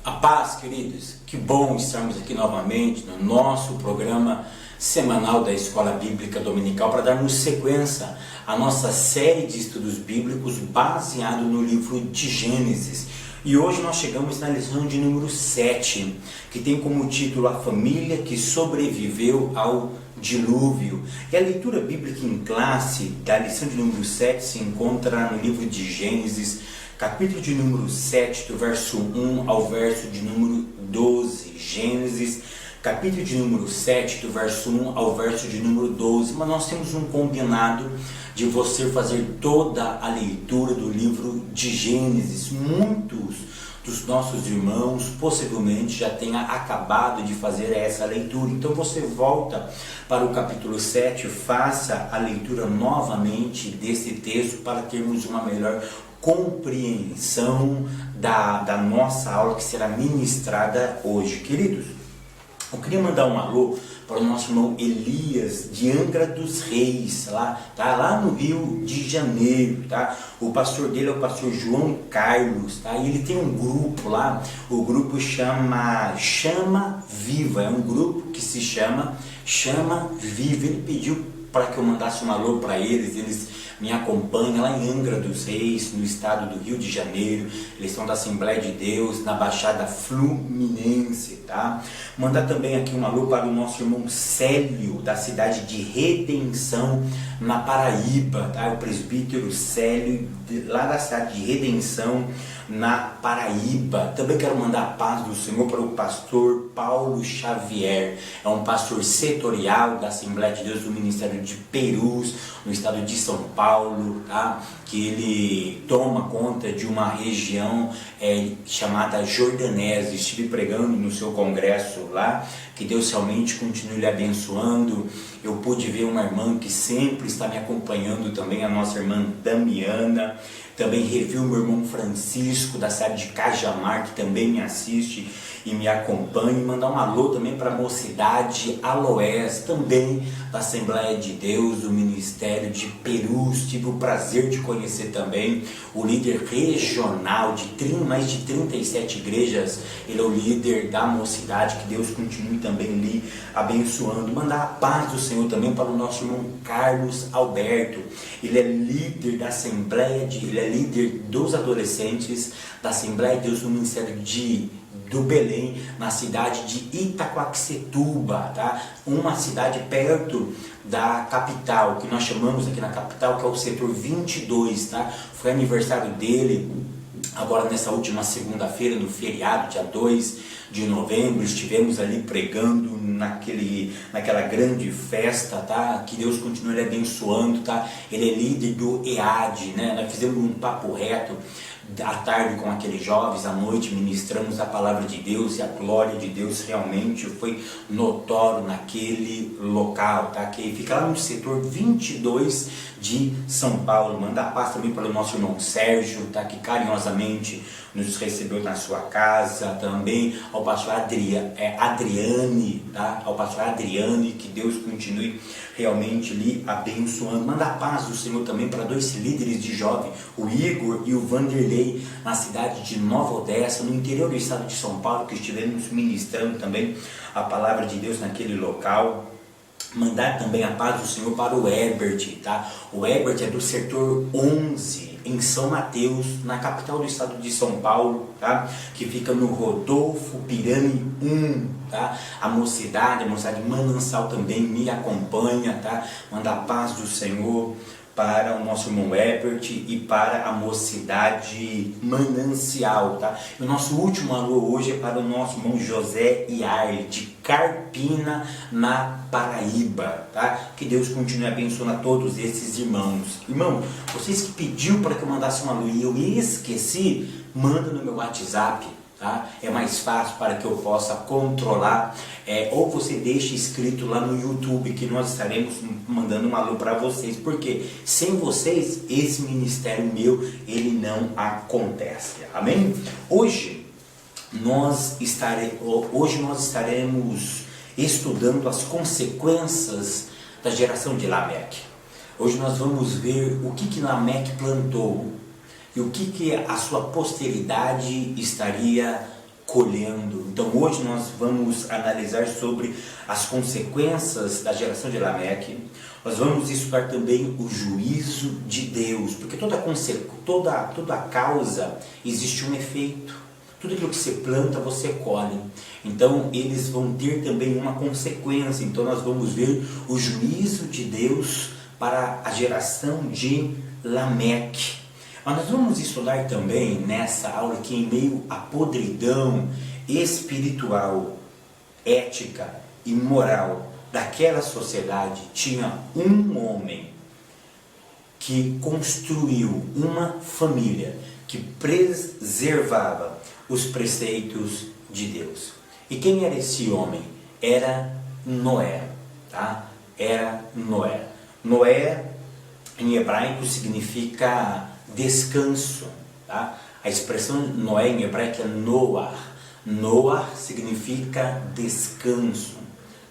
A paz, queridos, que bom estarmos aqui novamente no nosso programa semanal da Escola Bíblica Dominical para darmos sequência à nossa série de estudos bíblicos baseado no livro de Gênesis. E hoje nós chegamos na lição de número 7, que tem como título A Família que Sobreviveu ao Dilúvio. E a leitura bíblica em classe da lição de número 7 se encontra no livro de Gênesis, capítulo de número 7, do verso 1 ao verso de número 12. Gênesis, capítulo de número 7, do verso 1 ao verso de número 12. Mas nós temos um combinado de você fazer toda a leitura do livro de Gênesis. Muitos dos nossos irmãos possivelmente já tenham acabado de fazer essa leitura. Então você volta para o capítulo 7, faça a leitura novamente desse texto para termos uma melhor compreensão da nossa aula que será ministrada hoje. Queridos, eu queria mandar um alô para o nosso irmão Elias de Angra dos Reis, lá no Rio de Janeiro, tá? O pastor dele é o pastor João Carlos, tá? E ele tem um grupo lá, o grupo Chama Viva, é um grupo que se chama Viva. Ele pediu para que eu mandasse um alô para eles me acompanham lá em Angra dos Reis, no estado do Rio de Janeiro. Eles são da Assembleia de Deus, na Baixada Fluminense, tá? Mandar também aqui um alô para o nosso irmão Célio, da cidade de Redenção, na Paraíba, tá? O presbítero Célio, lá da cidade de Redenção, na Paraíba. Também quero mandar a paz do Senhor para o pastor Paulo Xavier, é um pastor setorial da Assembleia de Deus do Ministério de Perus, no estado de São Paulo, tá? Que ele toma conta de uma região chamada Jordanese. Estive pregando no seu congresso lá, que Deus realmente continue lhe abençoando. Eu pude ver uma irmã que sempre está me acompanhando também, a nossa irmã Damiana. Também revi o meu irmão Francisco, da cidade de Cajamar, que também me assiste e me acompanha. E mandar um alô também para a Mocidade Aloés, também da Assembleia de Deus, do Ministério de Perus. Tive o prazer de conhecer também o líder regional de mais de 37 igrejas. Ele é o líder da Mocidade. Que Deus continue também lhe abençoando. Mandar a paz do Senhor também para o nosso irmão Carlos Alberto. Ele é líder da Assembleia ele é líder dos adolescentes da Assembleia de Deus do Ministério do Belém, na cidade de Itaquaquecetuba, tá? Uma cidade perto da capital, que nós chamamos aqui na capital, que é o setor 22, tá? Foi aniversário dele agora nessa última segunda-feira, no feriado, dia 2 de novembro, estivemos ali pregando naquela grande festa, tá? Que Deus continue lhe abençoando, tá? Ele é líder do EAD, né? Nós fizemos um papo reto à tarde com aqueles jovens, à noite ministramos a palavra de Deus e a glória de Deus realmente foi notório naquele local, tá? Que fica lá no setor 22 de São Paulo. Manda a paz também para o nosso irmão Sérgio, tá? Que carinhosamente nos recebeu na sua casa. Também ao pastor Adriane, tá? Ao pastor Adriane, que Deus continue realmente lhe abençoando. Manda a paz do Senhor também para dois líderes de jovem, o Igor e o Vanderlei, na cidade de Nova Odessa, no interior do estado de São Paulo, que estivemos ministrando também a palavra de Deus naquele local. Mandar também a paz do Senhor para o Herbert, tá? O Herbert é do setor 11, em São Mateus, na capital do estado de São Paulo, tá? Que fica no Rodolfo Pirani 1, tá? A mocidade Manansal também me acompanha, tá? Mandar a paz do Senhor para o nosso irmão Herbert e para a Mocidade Manancial, tá? E o nosso último alô hoje é para o nosso irmão José Iar, de Carpina, na Paraíba, tá? Que Deus continue abençoando a todos esses irmãos. Irmão, vocês que pediu para que eu mandasse um alô e eu esqueci, manda no meu WhatsApp, tá? É mais fácil para que eu possa controlar, ou você deixa escrito lá no YouTube, que nós estaremos mandando um alô para vocês, porque sem vocês esse ministério meu, ele não acontece, amém? Hoje nós estaremos estudando as consequências da geração de Lameque. Hoje nós vamos ver o que Lameque plantou e o que a sua posteridade estaria colhendo. Então hoje nós vamos analisar sobre as consequências da geração de Lameque. Nós vamos estudar também o juízo de Deus, porque toda causa existe um efeito. Tudo aquilo que você planta, você colhe. Então eles vão ter também uma consequência. Então nós vamos ver o juízo de Deus para a geração de Lameque. Mas nós vamos estudar também nessa aula que em meio à podridão espiritual, ética e moral daquela sociedade, tinha um homem que construiu uma família que preservava os preceitos de Deus. E quem era esse homem? Era Noé, tá? Era Noé. Noé, em hebraico, significa descanso, tá? A expressão Noé em hebraico é Noah. Noah significa descanso,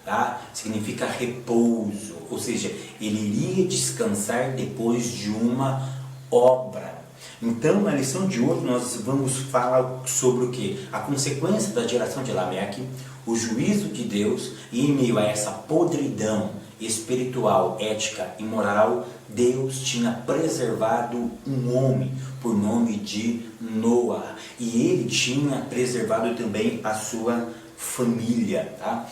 tá? Significa repouso, ou seja, ele iria descansar depois de uma obra. Então, na lição de hoje, nós vamos falar sobre o que? A consequência da geração de Lameque, o juízo de Deus, e em meio a essa podridão espiritual, ética e moral, Deus tinha preservado um homem por nome de Noah, e ele tinha preservado também a sua família, tá?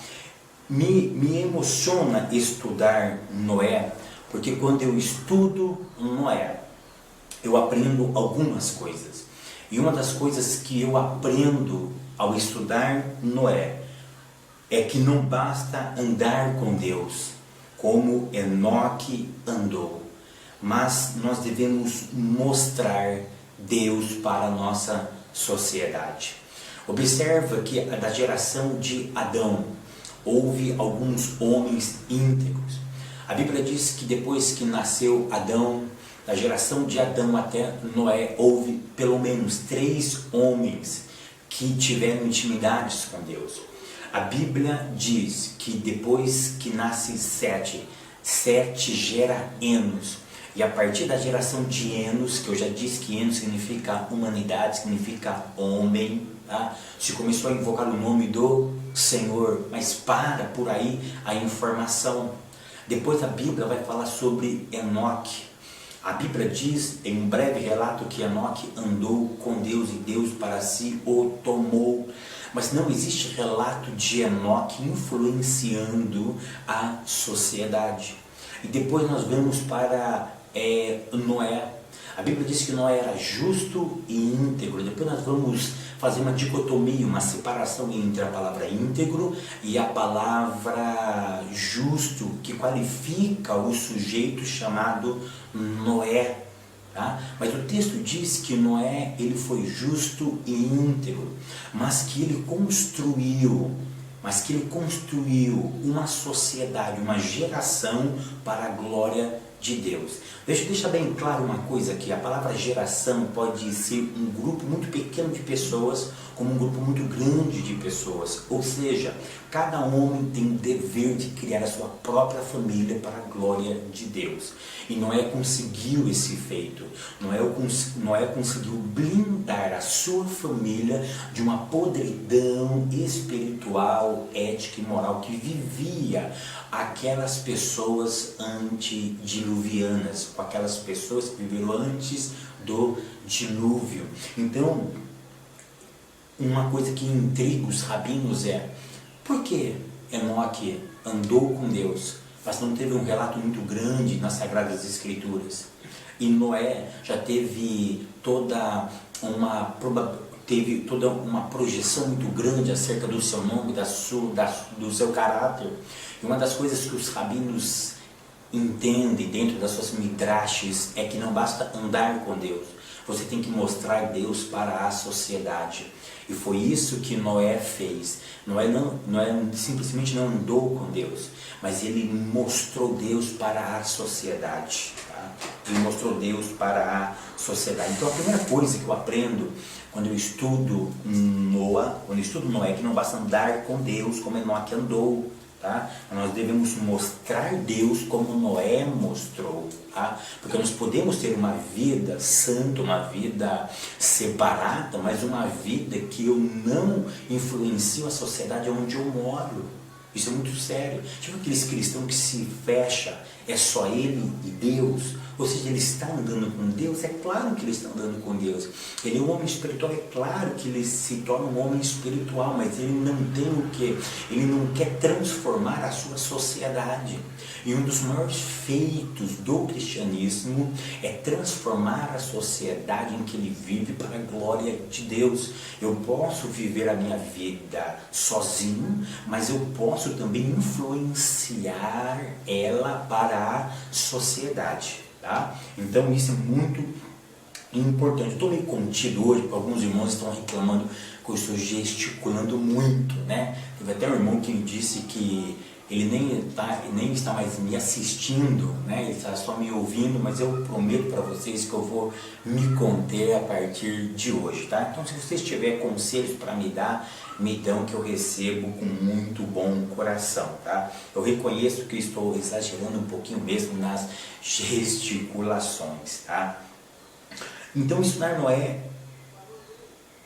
Me emociona estudar Noé, porque quando eu estudo Noé, eu aprendo algumas coisas. E uma das coisas que eu aprendo ao estudar Noé é que não basta andar com Deus como Enoque andou, mas nós devemos mostrar Deus para a nossa sociedade. Observa que da geração de Adão houve alguns homens íntegros. A Bíblia diz que depois que nasceu Adão, da geração de Adão até Noé, houve pelo menos 3 homens que tiveram intimidades com Deus. A Bíblia diz que depois que nasce Sete gera Enos. E a partir da geração de Enos, que eu já disse que Enos significa humanidade, significa homem, tá? Se começou a invocar o nome do Senhor, mas para por aí a informação. Depois a Bíblia vai falar sobre Enoque. A Bíblia diz em um breve relato que Enoque andou com Deus e Deus para si o tomou. Mas não existe relato de Enoque influenciando a sociedade. E depois nós vamos para Noé. A Bíblia diz que Noé era justo e íntegro. Depois nós vamos fazer uma dicotomia, uma separação entre a palavra íntegro e a palavra justo, que qualifica o sujeito chamado Noé. Tá? Mas o texto diz que Noé ele foi justo e íntegro, mas que ele construiu uma sociedade, uma geração para a glória de Deus. Deixa eu deixar bem claro uma coisa aqui: a palavra geração pode ser um grupo muito pequeno de pessoas, como um grupo muito grande de pessoas. Ou seja, cada homem tem o dever de criar a sua própria família para a glória de Deus. E Noé conseguiu esse feito. Noé conseguiu blindar a sua família de uma podridão espiritual, ética e moral que vivia aquelas pessoas antediluvianas, com aquelas pessoas que viveram antes do dilúvio. Então, uma coisa que intriga os rabinos é: por que Enoque andou com Deus, mas não teve um relato muito grande nas Sagradas Escrituras? E Noé já teve toda uma projeção muito grande acerca do seu nome, do seu caráter. E uma das coisas que os rabinos entendem dentro das suas midrashes é que não basta andar com Deus, você tem que mostrar Deus para a sociedade. E foi isso que Noé fez. Noé simplesmente não andou com Deus, mas ele mostrou Deus para a sociedade. Tá? Ele mostrou Deus para a sociedade. Então a primeira coisa que eu aprendo quando eu estudo Noé, é que não basta andar com Deus como Enoque andou. tá? Nós devemos mostrar Deus como Noé mostrou, tá? Porque nós podemos ter uma vida santa, uma vida separada, mas uma vida que eu não influencio a sociedade onde eu moro. Isso é muito sério. Tipo aqueles cristãos que se fecham, é só ele e Deus. Ou seja, ele está andando com Deus, é claro que ele está andando com Deus. Ele é um homem espiritual, é claro que ele se torna um homem espiritual, mas ele não tem o quê? Ele não quer transformar a sua sociedade. E um dos maiores feitos do cristianismo é transformar a sociedade em que ele vive para a glória de Deus. Eu posso viver a minha vida sozinho, mas eu posso também influenciar ela para a sociedade. Tá? Então isso é muito importante. Estou meio contido hoje, porque alguns irmãos estão reclamando que eu estou gesticulando muito, né? Teve até um irmão que me disse que ele nem está mais me assistindo, né? Ele está só me ouvindo, mas eu prometo para vocês que eu vou me conter a partir de hoje, tá? Então, se vocês tiverem conselhos para me dar, me dão, que eu recebo com muito bom coração, tá? Eu reconheço que estou exagerando um pouquinho mesmo nas gesticulações, tá? Então, estudar Noé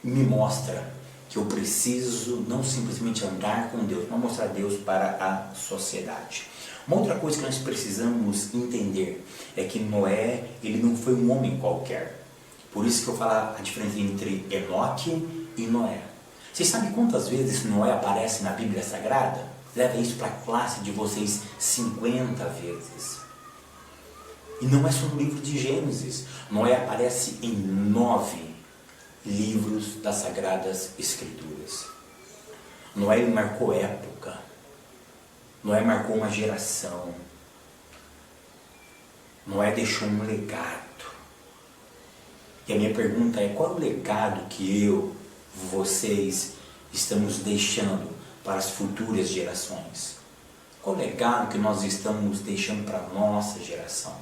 me mostra que eu preciso não simplesmente andar com Deus, mas mostrar Deus para a sociedade. Uma outra coisa que nós precisamos entender é que Noé, ele não foi um homem qualquer. Por isso que eu falo a diferença entre Enoque e Noé. Vocês sabem quantas vezes Noé aparece na Bíblia Sagrada? Leva isso para a classe de vocês 50 vezes. E não é só no livro de Gênesis. Noé aparece em 9 livros das Sagradas Escrituras. Noé marcou época. Noé marcou uma geração. Noé deixou um legado. E a minha pergunta é: qual é o legado que vocês estamos deixando para as futuras gerações? Qual é o legado que nós estamos deixando para a nossa geração?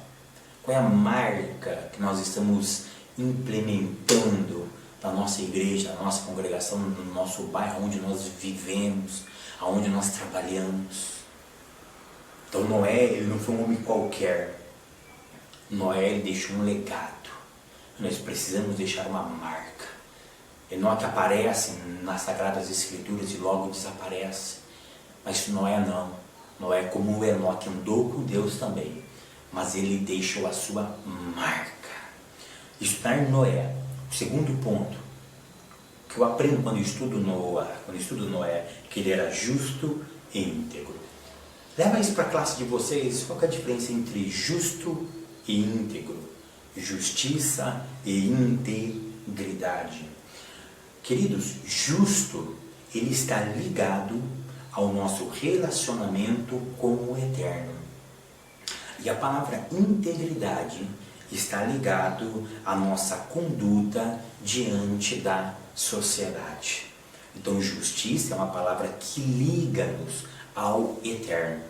Qual é a marca que nós estamos implementando na nossa igreja, na nossa congregação, no nosso bairro, onde nós vivemos, aonde nós trabalhamos? Então Noé, ele não foi um homem qualquer. Noé, ele deixou um legado. Nós precisamos deixar uma marca. Enoque aparece nas Sagradas Escrituras e logo desaparece. Mas Noé não. Noé, como o Enoque, andou com Deus também, mas ele deixou a sua marca. Estudar Noé. O segundo ponto que eu aprendo quando eu estudo Noé, que ele era justo e íntegro. Leva isso para a classe de vocês. Qual é a diferença entre justo e íntegro? Justiça e integridade. Queridos, justo, ele está ligado ao nosso relacionamento com o Eterno. E a palavra integridade está ligado à nossa conduta diante da sociedade. Então, justiça é uma palavra que liga-nos ao Eterno.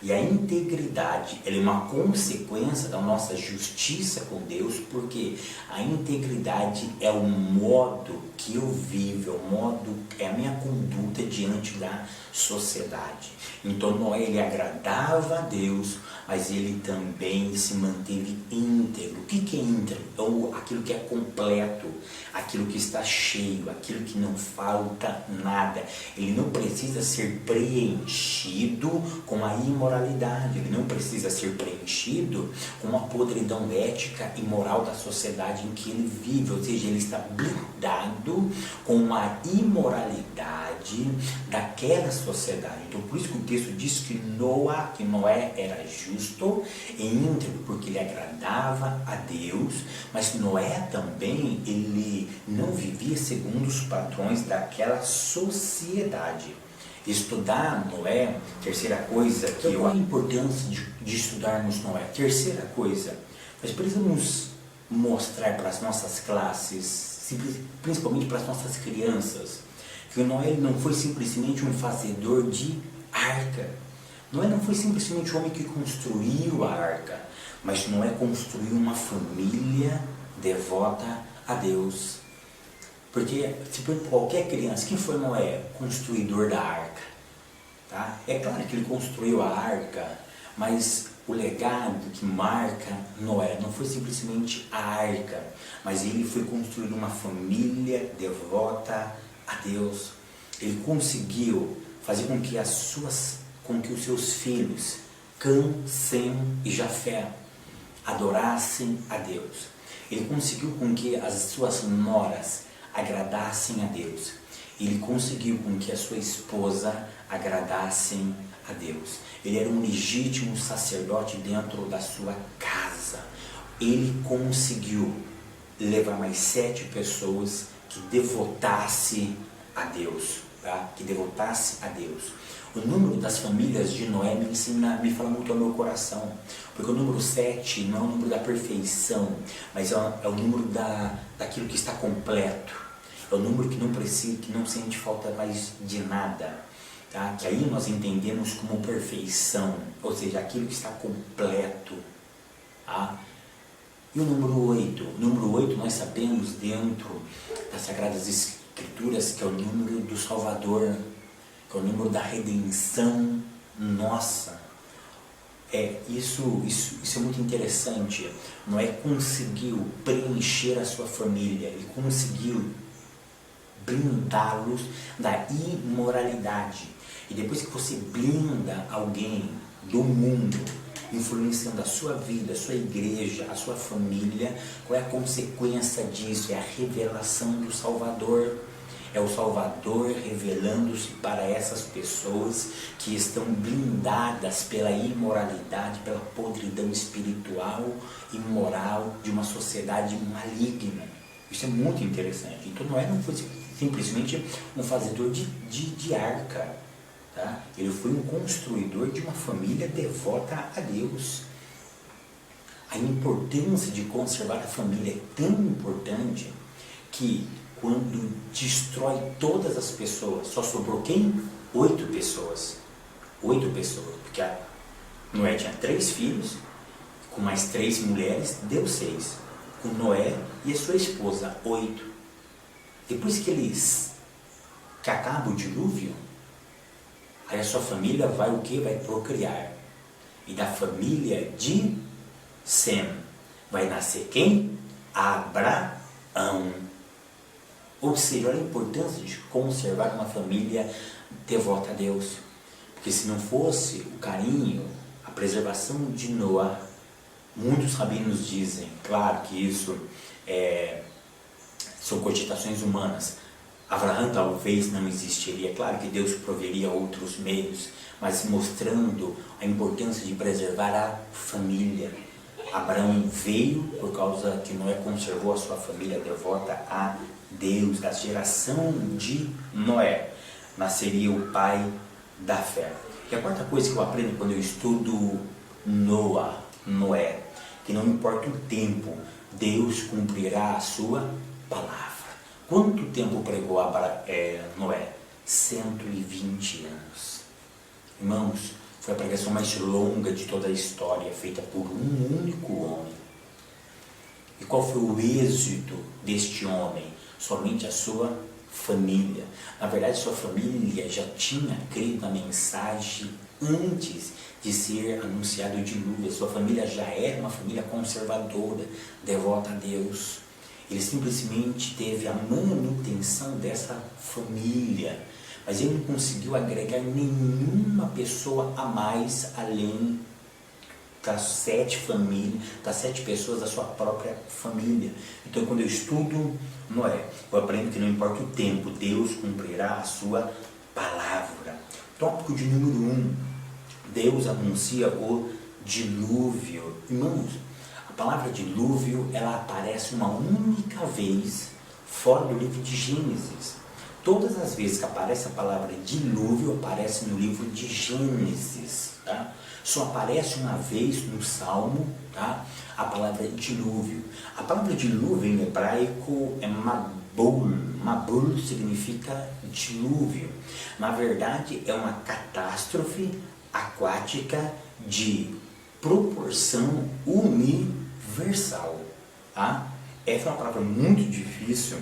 E a integridade, ela é uma consequência da nossa justiça com Deus, porque a integridade é o modo que eu vivo, é a minha conduta diante da sociedade. Então Noé, ele agradava a Deus, mas ele também se manteve íntegro. O que é íntegro? É aquilo que é completo, aquilo que está cheio, aquilo que não falta nada. Ele não precisa ser preenchido com a imoralidade, ele não precisa ser preenchido com a podridão ética e moral da sociedade em que ele vive, ou seja, ele está blindado com a imoralidade daquela sociedade. Então, por isso que o texto diz que Noé era justo e íntegro, porque ele agradava a Deus, mas Noé também, ele não vivia segundo os padrões daquela sociedade. Estudar Noé, terceira coisa, qual a importância de estudarmos Noé? Terceira coisa, nós precisamos mostrar para as nossas classes, principalmente para as nossas crianças, que Noé não foi simplesmente um fazedor de arca. Noé não foi simplesmente o homem que construiu a arca, mas Noé construiu uma família devota a Deus. Porque, se por qualquer criança, quem foi Noé? Construidor da arca. Tá? É claro que ele construiu a arca, mas o legado que marca Noé não foi simplesmente a arca, mas ele foi construir uma família devota a Deus. Ele conseguiu fazer com que os seus filhos, Cã, Sem e Jafé, adorassem a Deus. Ele conseguiu com que as suas noras agradassem a Deus. Ele conseguiu com que a sua esposa agradassem a Deus. Ele era um legítimo sacerdote dentro da sua casa. Ele conseguiu levar mais 7 pessoas que devotasse a Deus, tá? Que devotasse a Deus. O número das famílias de Noé me fala muito ao meu coração, porque o número 7 não é o número da perfeição, mas é o número daquilo que está completo. É o número que não precisa, que não sente falta mais de nada, tá? Que aí nós entendemos como perfeição, ou seja, aquilo que está completo, tá? E o número 8? O número 8 nós sabemos dentro das Sagradas Escrituras que é o número do Salvador, que é o número da redenção nossa. Isso é muito interessante. Noé conseguiu preencher a sua família, ele conseguiu blindá-los da imoralidade. E depois que você blinda alguém do mundo, influenciando a sua vida, a sua igreja, a sua família, qual é a consequência disso? É a revelação do Salvador. É o Salvador revelando-se para essas pessoas que estão blindadas pela imoralidade, pela podridão espiritual e moral de uma sociedade maligna. Isso é muito interessante. Então Noé não foi simplesmente um fazedor de arca, tá? Ele foi um construidor de uma família devota a Deus. A importância de conservar a família é tão importante que quando destrói todas as pessoas, só sobrou quem? 8 pessoas. 8 pessoas, porque Noé tinha 3 filhos, com mais 3 mulheres, deu 6. Com Noé e a sua esposa, 8. Depois que acaba o dilúvio, aí a sua família vai o quê? Vai procriar. E da família de Sem vai nascer quem? Abraão. Ou seja, olha a importância de conservar uma família devota a Deus. Porque se não fosse o carinho, a preservação de Noé, muitos rabinos dizem, claro que isso são cogitações humanas, Abraão talvez não existiria. Claro que Deus proveria outros meios, mas mostrando a importância de preservar a família. Abraão veio por causa que Noé conservou a sua família devota a Deus. Da geração de Noé nasceria o pai da fé. E a quarta coisa que eu aprendo quando eu estudo Noé, que não importa o tempo, Deus cumprirá a sua palavra. Quanto tempo pregou Noé? 120 anos. Irmãos, foi a pregação mais longa de toda a história, feita por um único homem. E qual foi o êxito deste homem? Somente a sua família. Na verdade, sua família já tinha crido na mensagem antes de ser anunciado o dilúvio. Sua família já era uma família conservadora, devota a Deus. Ele simplesmente teve a manutenção dessa família, mas ele não conseguiu agregar nenhuma pessoa a mais além das 7 famílias, das 7 pessoas da sua própria família. Então, quando eu estudo Noé, eu aprendo que não importa o tempo, Deus cumprirá a sua palavra. Tópico de número 1, Deus anuncia o dilúvio. Irmãos, a palavra dilúvio, ela aparece uma única vez fora do livro de Gênesis. Todas as vezes que aparece a palavra dilúvio, aparece no livro de Gênesis, tá? Só aparece uma vez no Salmo, tá? A palavra dilúvio. A palavra dilúvio em hebraico é mabul. Mabul significa dilúvio. Na verdade, é uma catástrofe aquática de proporção universal, tá? Essa é uma palavra muito difícil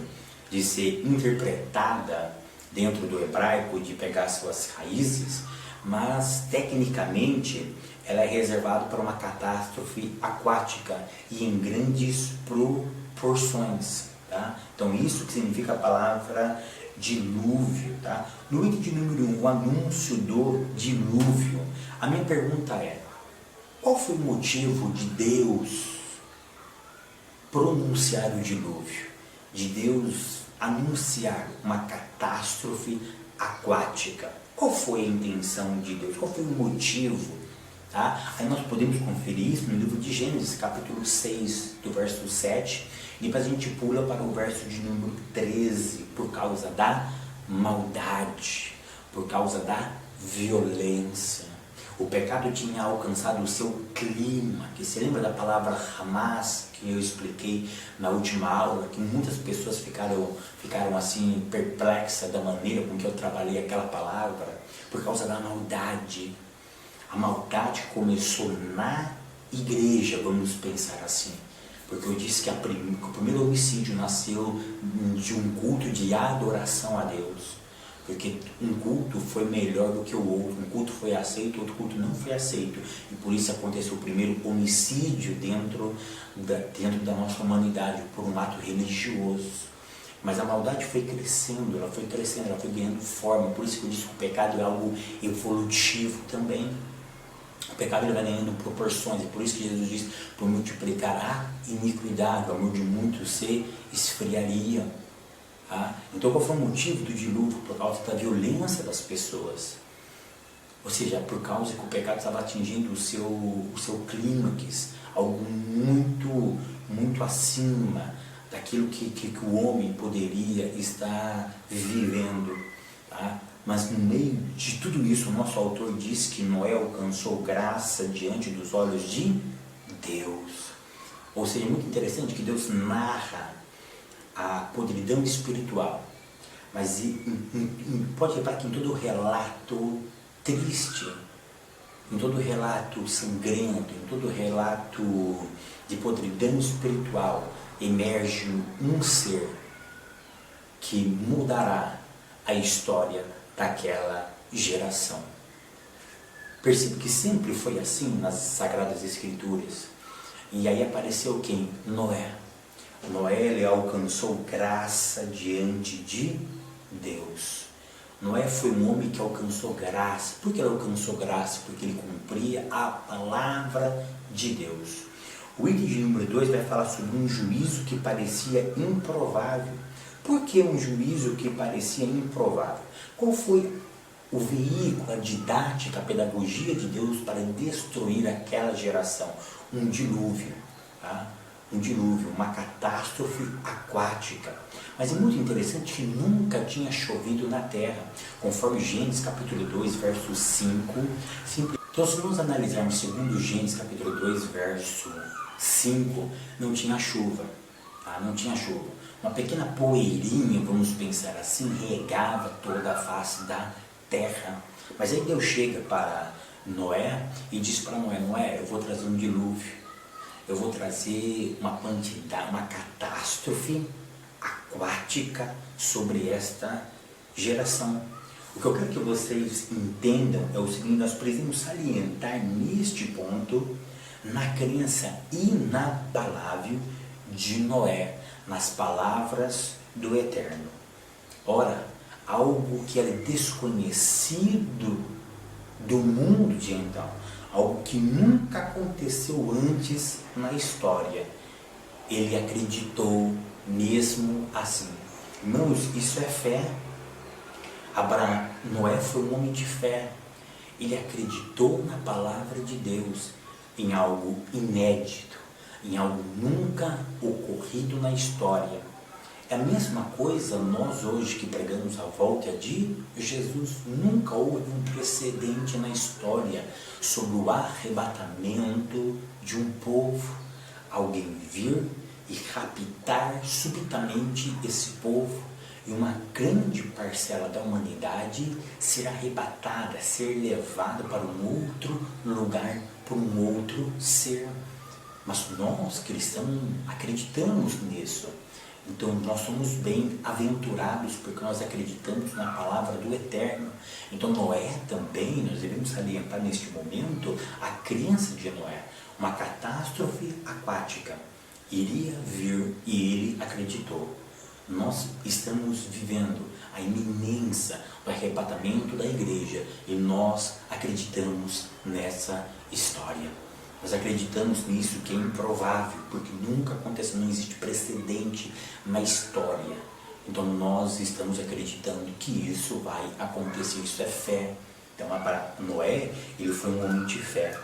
de ser interpretada dentro do hebraico, de pegar suas raízes, mas tecnicamente ela é reservada para uma catástrofe aquática e em grandes proporções. Tá? Então isso que significa a palavra dilúvio. Tá? No item de número 1, o anúncio do dilúvio. A minha pergunta é, qual foi o motivo de Deus pronunciar o dilúvio? De Deus anunciar uma catástrofe aquática? Qual foi a intenção de Deus? Qual foi o motivo? Tá? Aí nós podemos conferir isso no livro de Gênesis, capítulo 6, do verso 7, e depois a gente pula para o verso de número 13, por causa da maldade, por causa da violência. O pecado tinha alcançado o seu clima, que se lembra da palavra Hamas, que eu expliquei na última aula, que muitas pessoas ficaram assim perplexas da maneira com que eu trabalhei aquela palavra, por causa da maldade. A maldade começou na igreja, vamos pensar assim, porque eu disse que o primeiro homicídio nasceu de um culto de adoração a Deus. Porque um culto foi melhor do que o outro, um culto foi aceito, outro culto não foi aceito. E por isso aconteceu o primeiro homicídio dentro da nossa humanidade, por um ato religioso. Mas a maldade foi crescendo, ela foi ganhando forma. Por isso que eu disse que o pecado é algo evolutivo também. O pecado ele vai ganhando proporções, e por isso que Jesus diz, por multiplicar a iniquidade, o amor de muitos se esfriaria. Então qual foi o motivo do dilúvio? Por causa da violência das pessoas, ou seja, por causa que o pecado estava atingindo o seu clímax, algo muito acima daquilo que o homem poderia estar vivendo. Tá? Mas no meio de tudo isso, o nosso autor diz que Noé alcançou graça diante dos olhos de Deus. Ou seja, é muito interessante que Deus narra a podridão espiritual, mas pode reparar que em todo relato triste, em todo relato sangrento, em todo relato de podridão espiritual, emerge um ser que mudará a história daquela geração. Percebe que sempre foi assim nas Sagradas Escrituras. E aí apareceu quem? Noé. Noé ele alcançou graça diante de Deus. Noé foi um homem que alcançou graça. Por que ele alcançou graça? Porque ele cumpria a palavra de Deus. O item de número 2 vai falar sobre um juízo que parecia improvável. Por que um juízo que parecia improvável? Qual foi o veículo, a didática, a pedagogia de Deus para destruir aquela geração? Um dilúvio. Tá? Um dilúvio, uma catástrofe aquática. Mas é muito interessante que nunca tinha chovido na terra, conforme Gênesis capítulo 2, verso 5. Então, se nós analisarmos segundo Gênesis capítulo 2, verso 5, não tinha chuva. Tá? Não tinha chuva. Uma pequena poeirinha, vamos pensar assim, regava toda a face da terra. Mas aí Deus chega para Noé e diz para Noé: Noé, eu vou trazer um dilúvio. Eu vou trazer uma quantidade, uma catástrofe aquática sobre esta geração. O que eu quero que vocês entendam é o seguinte: nós precisamos salientar neste ponto na crença inabalável de Noé, nas palavras do Eterno. Ora, algo que era desconhecido do mundo de então, algo que nunca aconteceu antes na história. Ele acreditou mesmo assim. Irmãos, isso é fé. Noé foi um homem de fé. Ele acreditou na palavra de Deus, em algo inédito, em algo nunca ocorrido na história. É a mesma coisa nós hoje que pregamos a volta de Jesus. Nunca houve um precedente na história sobre o arrebatamento de um povo. Alguém vir e raptar subitamente esse povo, e uma grande parcela da humanidade ser arrebatada, ser levada para um outro lugar, por um outro ser. Mas nós, cristãos, acreditamos nisso. Então nós somos bem-aventurados porque nós acreditamos na palavra do Eterno. Então Noé também, nós devemos salientar neste momento a crença de Noé. Uma catástrofe aquática iria vir e ele acreditou. Nós estamos vivendo a iminência do arrebatamento da igreja e nós acreditamos nessa história. Nós acreditamos nisso que é improvável, porque nunca aconteceu, não existe precedente na história. Então nós estamos acreditando que isso vai acontecer, isso é fé. Então para Noé, ele foi um homem de fé.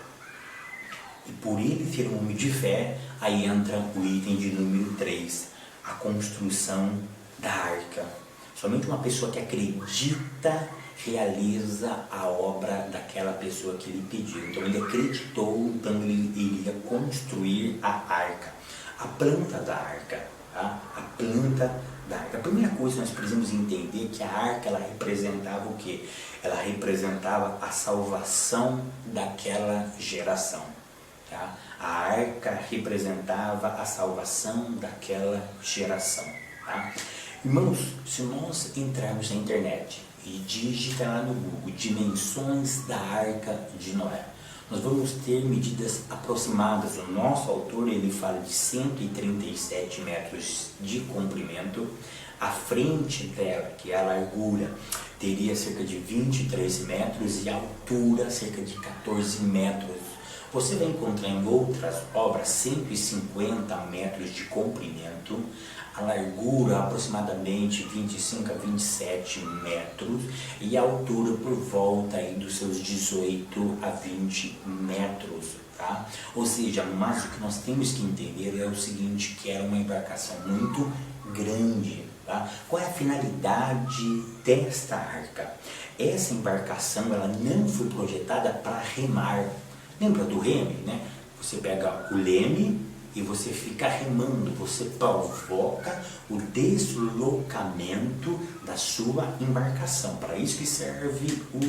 E por ele ser um homem de fé, aí entra o item de número 3, a construção da arca. Somente uma pessoa que acredita realiza a obra daquela pessoa que lhe pediu. Então ele acreditou, então ele iria construir a arca, a planta da arca, tá? A planta da arca. A primeira coisa que nós precisamos entender é que a arca, ela representava o quê? Ela representava a salvação daquela geração, tá? A arca representava a salvação daquela geração, tá? Irmãos, se nós entrarmos na internet e digitar lá no Google dimensões da arca de Noé, nós vamos ter medidas aproximadas. O nosso autor, ele fala de 137 metros de comprimento. A frente dela, que é a largura, teria cerca de 23 metros e a altura cerca de 14 metros. Você vai encontrar em outras obras 150 metros de comprimento, a largura aproximadamente 25 a 27 metros e a altura por volta aí dos seus 18 a 20 metros, tá? Ou seja, mas o que nós temos que entender é o seguinte, que era uma embarcação muito grande, tá? Qual é a finalidade desta arca? Essa embarcação, ela não foi projetada para remar. Lembra do reme, né? Você pega o leme e você fica remando, você provoca o deslocamento da sua embarcação. Para isso que serve o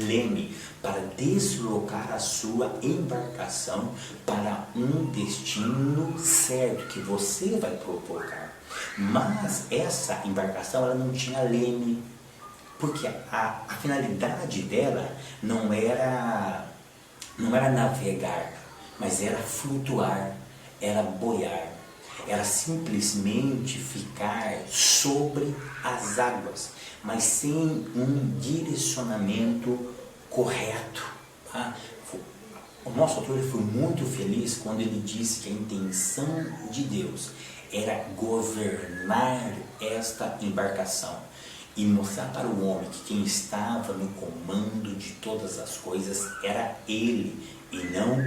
leme, para deslocar a sua embarcação para um destino certo que você vai provocar. Mas essa embarcação, ela não tinha leme, porque a finalidade dela não era navegar, mas era flutuar, era boiar, era simplesmente ficar sobre as águas, mas sem um direcionamento correto, tá? O nosso autor foi muito feliz quando ele disse que a intenção de Deus era governar esta embarcação e mostrar para o homem que quem estava no comando de todas as coisas era ele e não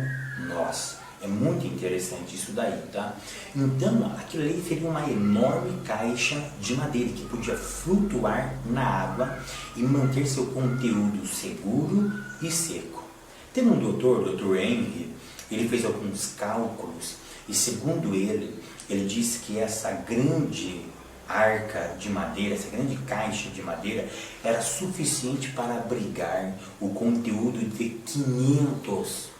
nós. É muito interessante isso daí, tá? Então, aquilo ali seria uma enorme caixa de madeira que podia flutuar na água e manter seu conteúdo seguro e seco. Tem um doutor, o Dr. Henry, ele fez alguns cálculos e segundo ele disse que essa grande arca de madeira, essa grande caixa de madeira era suficiente para abrigar o conteúdo de 500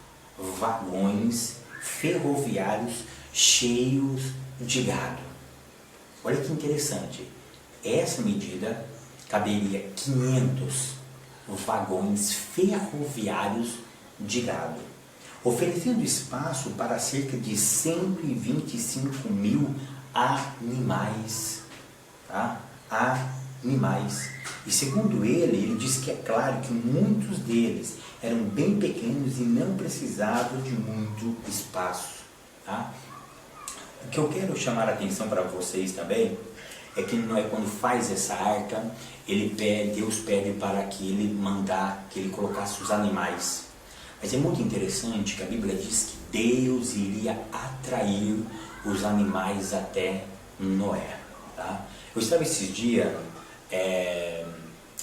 vagões ferroviários cheios de gado. Olha que interessante, essa medida caberia 500 vagões ferroviários de gado, oferecendo espaço para cerca de 125 mil animais, tá? Animais. E segundo ele diz que é claro que muitos deles eram bem pequenos e não precisavam de muito espaço, tá? O que eu quero chamar a atenção para vocês também é que Noé, quando faz essa arca, Deus pede para que ele colocasse os animais. Mas é muito interessante que a Bíblia diz que Deus iria atrair os animais até Noé, tá? Eu estava esses dias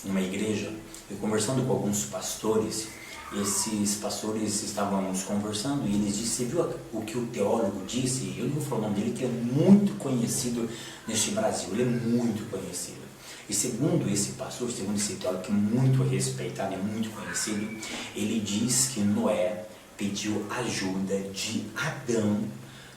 numa igreja e conversando com alguns pastores. Esses pastores estávamos conversando e eles disseram: você viu o que o teólogo disse? Eu não vou falar o nome dele, que é muito conhecido neste Brasil, ele é muito conhecido. E segundo esse pastor, segundo esse teólogo que é muito respeitado, é muito conhecido, ele diz que Noé pediu ajuda de Adão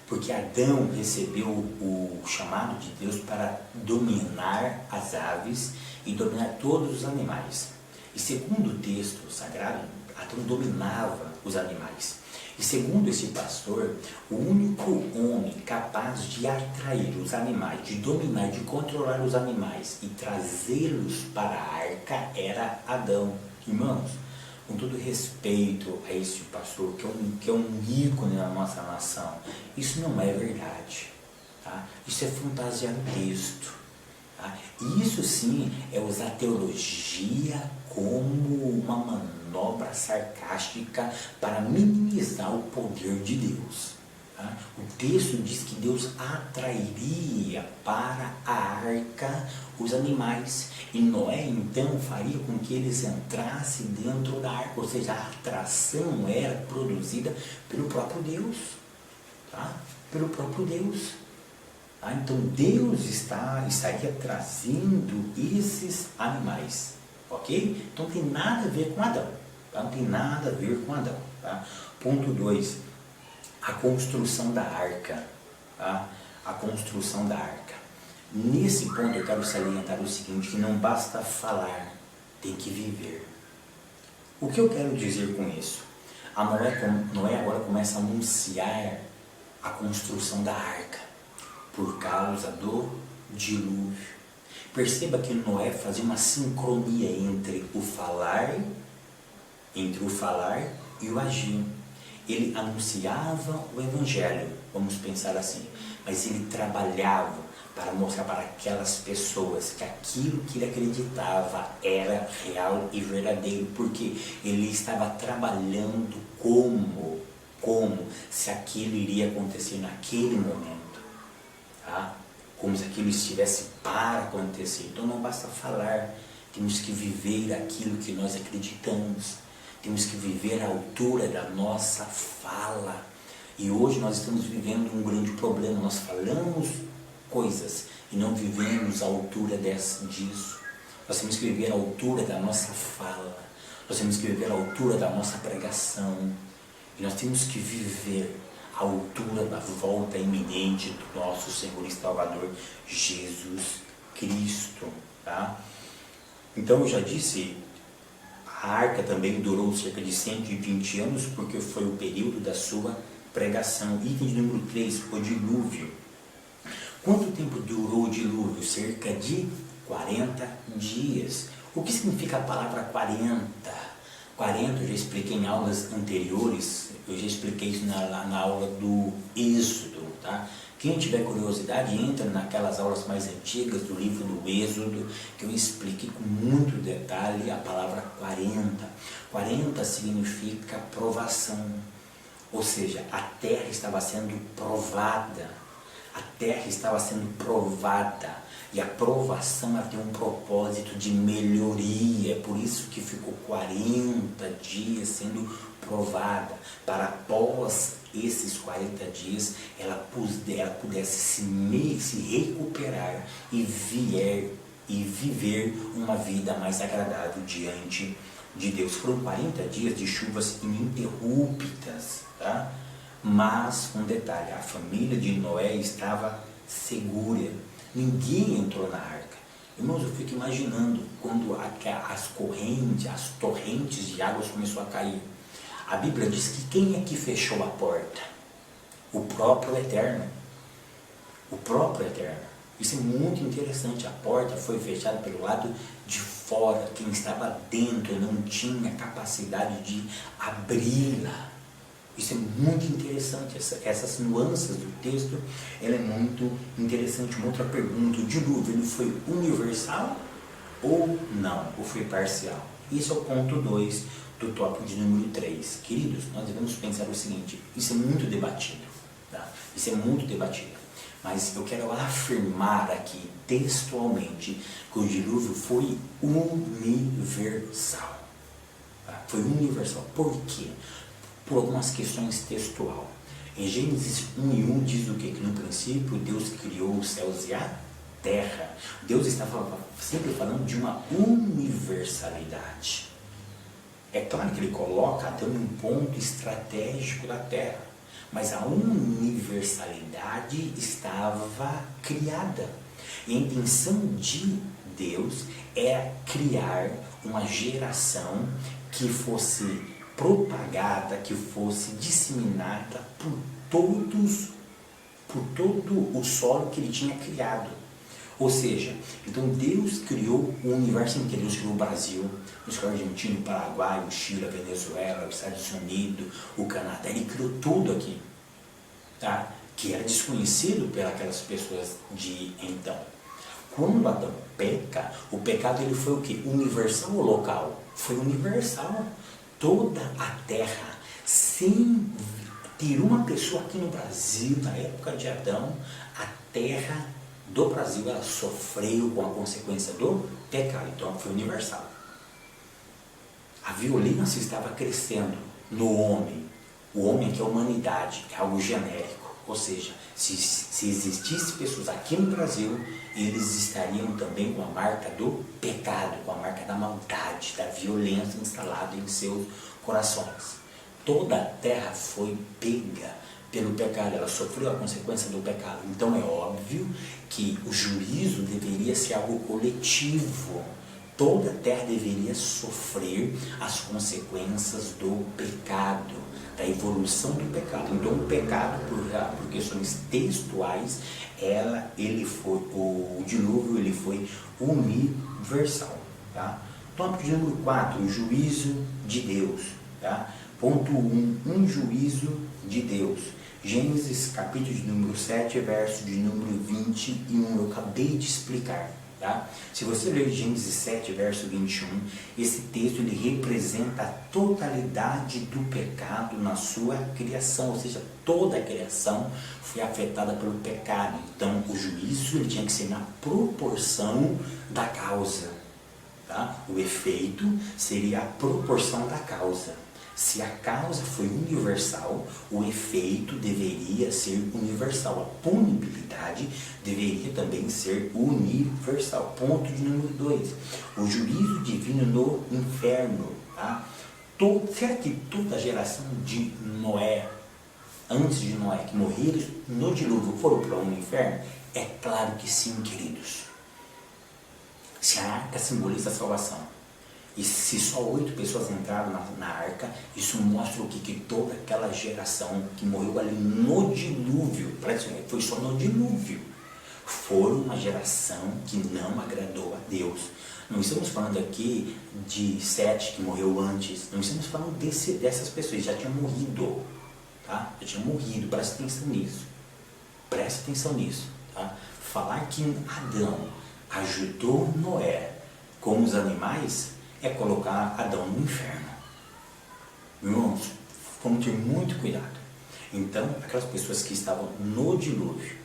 Porque Adão recebeu o chamado de Deus para dominar as aves e dominar todos os animais. E segundo o texto sagrado, Adão dominava os animais. E segundo esse pastor, o único homem capaz de atrair os animais, de dominar, de controlar os animais e trazê-los para a arca era Adão. Irmãos, com todo respeito a esse pastor, que é um ícone na nossa nação, isso não é verdade. Tá? Isso é fantasiar o texto. Tá? E isso sim é usar teologia como uma manobra sarcástica para minimizar o poder de Deus. Tá? O texto diz que Deus atrairia para a arca os animais e Noé então faria com que eles entrassem dentro da arca, ou seja, a atração era produzida pelo próprio Deus. Tá? Pelo próprio Deus. Tá? Então Deus estaria trazendo esses animais. Ok? Então não tem nada a ver com Adão. Tá? Não tem nada a ver com Adão. Tá? Ponto 2. A construção da arca. Tá? A construção da arca. Nesse ponto eu quero salientar o seguinte, que não basta falar, tem que viver. O que eu quero dizer com isso? A Noé agora começa a anunciar a construção da arca por causa do dilúvio. Perceba que Noé fazia uma sincronia entre o falar e o agir. Ele anunciava o evangelho, vamos pensar assim, mas ele trabalhava para mostrar para aquelas pessoas que aquilo que ele acreditava era real e verdadeiro, porque ele estava trabalhando como se aquilo iria acontecer naquele momento, tá? Como se aquilo estivesse para acontecer. Então não basta falar, temos que viver aquilo que nós acreditamos, temos que viver à altura da nossa fala. E hoje nós estamos vivendo um grande problema, nós falamos coisas e não vivemos à altura disso. Nós temos que viver à altura da nossa fala, nós temos que viver à altura da nossa pregação, e nós temos que viver à altura da volta iminente do nosso Senhor e Salvador Jesus Cristo. Tá? Então eu já disse, a arca também durou cerca de 120 anos, porque foi o período da sua pregação. Item de número 3, o dilúvio. Quanto tempo durou o dilúvio? Cerca de 40 dias. O que significa a palavra 40? 40 eu já expliquei em aulas anteriores, eu já expliquei isso na aula do Êxodo. Tá? Quem tiver curiosidade, entra naquelas aulas mais antigas do livro do Êxodo, que eu expliquei com muito detalhe a palavra 40. 40 significa provação, ou seja, a terra estava sendo provada. A terra estava sendo provada, e a provação ela tem um propósito de melhoria, é por isso que ficou 40 dias sendo provada, para após esses 40 dias ela pudesse se recuperar e viver uma vida mais agradável diante de Deus. Foram 40 dias de chuvas ininterruptas, tá? Mas, um detalhe, a família de Noé estava segura, ninguém entrou na arca. Irmãos, eu fico imaginando quando as torrentes de águas começou a cair. A Bíblia diz que quem é que fechou a porta? O próprio Eterno. O próprio Eterno. Isso é muito interessante, a porta foi fechada pelo lado de fora, quem estava dentro não tinha capacidade de abri-la. Isso é muito interessante, essas nuances do texto, ela é muito interessante. Uma outra pergunta, o dilúvio ele foi universal ou não? Ou foi parcial? Esse é o ponto 2 do tópico de número 3. Queridos, nós devemos pensar o seguinte, isso é muito debatido, tá? Isso é muito debatido, mas eu quero afirmar aqui textualmente que o dilúvio foi universal. Tá? Foi universal. Por quê? Por algumas questões textual. Em Gênesis 1:1 diz o quê? Que no princípio Deus criou os céus e a terra. Deus estava sempre falando de uma universalidade. É claro que ele coloca até um ponto estratégico da terra. mas a universalidade estava criada. E a intenção de Deus é criar uma geração que fosse propagada, que fosse disseminada por todo o solo que ele tinha criado. Ou seja, então Deus criou o universo inteiro. Deus criou o Brasil, Deus criou a Argentina, o Paraguai, o Chile, a Venezuela, os Estados Unidos, o Canadá. Ele criou tudo aqui, tá? Que era desconhecido pelas pessoas de então. Quando Adão peca, o pecado ele foi o quê? Universal ou local? Foi universal. Toda a terra, sem ter uma pessoa aqui no Brasil, na época de Adão, a terra do Brasil ela sofreu com a consequência do pecado. Então foi universal. A violência estava crescendo no homem. O homem que é a humanidade, é algo genérico. Ou seja, se existisse pessoas aqui no Brasil, eles estariam também com a marca do pecado, com a marca da maldade, da violência instalada em seus corações. Toda a terra foi pega pelo pecado, ela sofreu a consequência do pecado. Então é óbvio que o juízo deveria ser algo coletivo. Toda a terra deveria sofrer as consequências do pecado, da evolução do pecado. Então o pecado, por questões textuais, o dilúvio ele foi universal. Tá? Tópico de número 4, o juízo de Deus. Tá? Ponto 1, um juízo de Deus. Gênesis capítulo de número 7, verso de número 21, eu acabei de explicar. Tá? Se você ler Gênesis 7, verso 21, esse texto ele representa a totalidade do pecado na sua criação, ou seja, toda a criação foi afetada pelo pecado. Então o juízo ele tinha que ser na proporção da causa. Tá? O efeito seria a proporção da causa. Se a causa foi universal, o efeito deveria ser universal. A punibilidade deveria também ser universal. Ponto de número 2. O juízo divino no inferno. Tá? Será que toda a geração de Noé, antes de Noé, que morreram no dilúvio, foram para o inferno? É claro que sim, queridos. Se a arca simboliza a salvação, e se só 8 pessoas entraram na arca, isso mostra o que toda aquela geração que morreu ali no dilúvio, foi só no dilúvio, foram uma geração que não agradou a Deus. Não estamos falando aqui de 7 que morreu antes, não estamos falando dessas pessoas, já tinham morrido, tá? Já tinham morrido, presta atenção nisso, tá? Falar que Adão ajudou Noé com os animais é colocar Adão no inferno. Irmãos, vamos ter muito cuidado. Então, aquelas pessoas que estavam no dilúvio,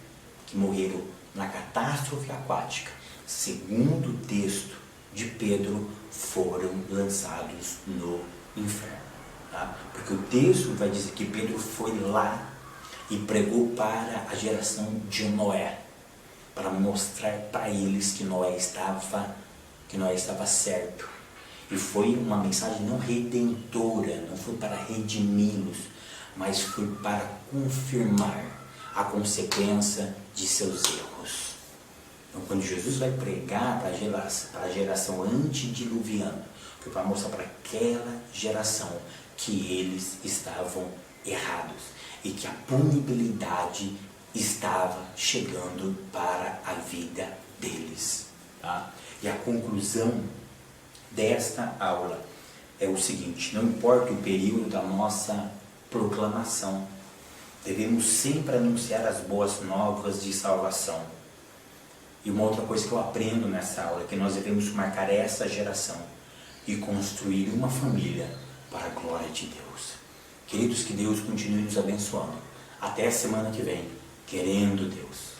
que morreram na catástrofe aquática, segundo o texto de Pedro, foram lançados no inferno. Tá? Porque o texto vai dizer que Pedro foi lá e pregou para a geração de Noé, para mostrar para eles que Noé estava certo. E foi uma mensagem não redentora, não foi para redimi-los, mas foi para confirmar a consequência de seus erros. Então, quando Jesus vai pregar para a geração antediluviana, foi para mostrar para aquela geração que eles estavam errados e que a punibilidade estava chegando para a vida deles. Tá? E a conclusão desta aula é o seguinte: não importa o período da nossa proclamação, devemos sempre anunciar as boas novas de salvação. E uma outra coisa que eu aprendo nessa aula é que nós devemos marcar essa geração e construir uma família para a glória de Deus. Queridos, que Deus continue nos abençoando. Até a semana que vem, querendo Deus.